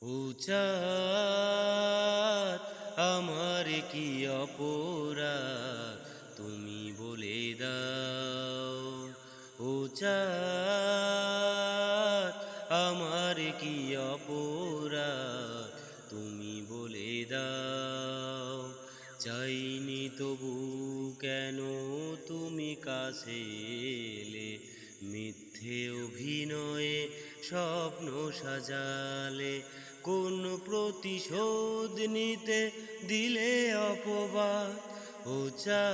ও চাঁদ আমার কি অপরাধ তুমি বলে দাও। ও চাঁদ আমার কি অপরাধ তুমি বলে দাও। চাইনি তবু কেন তুমি কাছে এলে, মিথ্যে অভিনয়ে স্বপ্ন সাজালে, কোন প্রতিশোধ নিতে দিলে অপবাদ। ও চাঁদ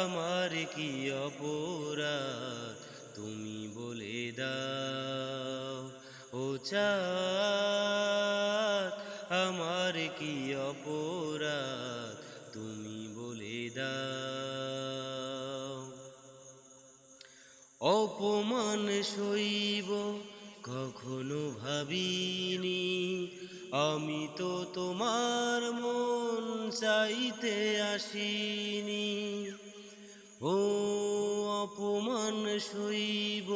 আমার কি অপরাধ তুমি বলে দাও। ও চাঁদ আমার কি অপরাধ তুমি বলে দাও। অপমান সইব কখনো ভাবিনি, আমি তো তোমার মন চাইতে আসিনি। ও অপমান সইব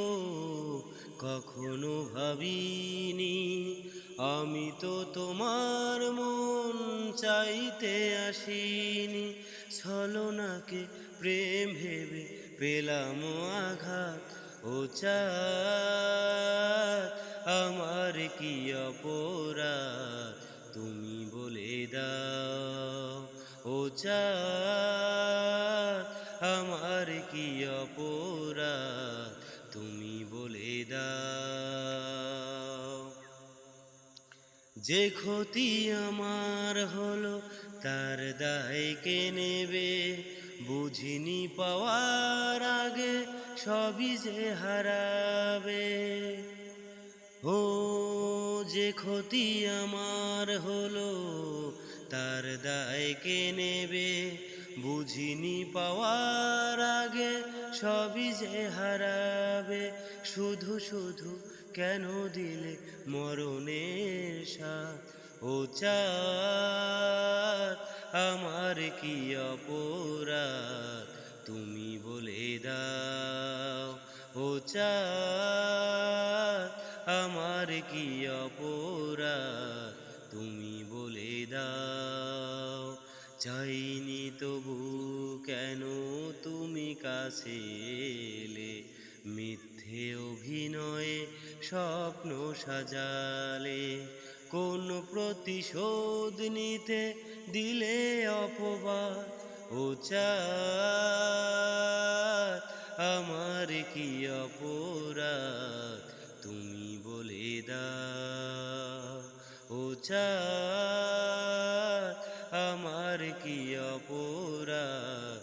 কখনো ভাবিনি, আমি তো তোমার মন চাইতে আসিনি। ছলনাকে প্রেম ভেবে পেলাম আঘাত। ও চাঁদ আমার কি অপরাধ তুমি বলে দাও। ও চাঁদ আমার কি অপরাধ তুমি বলে দাও। যে ক্ষতি আমার হলো তার দায় কে নেবে, বুঝিনি পাওয়ার আগে সবই যে হারাবে। ও যে ক্ষতি আমার হলো তার দায় কে নেবে, বুঝিনি পাওয়ার আগে সবই যে হারাবে। শুধু শুধু কেন দিলে মরণের সাথ। ও চাঁদ আমার কি অপরাধ তুমি বলে দাও। ও চাঁদ আমার কি অপরাধ তুমি বলে দাও। চাইনি তবু কেন তুমি কাছে এলে, মিথ্যে অভিনয়ে স্বপ্ন সাজালে, কোন প্রতিশোধ নিতে দিলে অপবাদ। ও চাঁদ আমার কি অপরাধ তুমি বলে দাও। ও চাঁদ আমার কি অপরাধ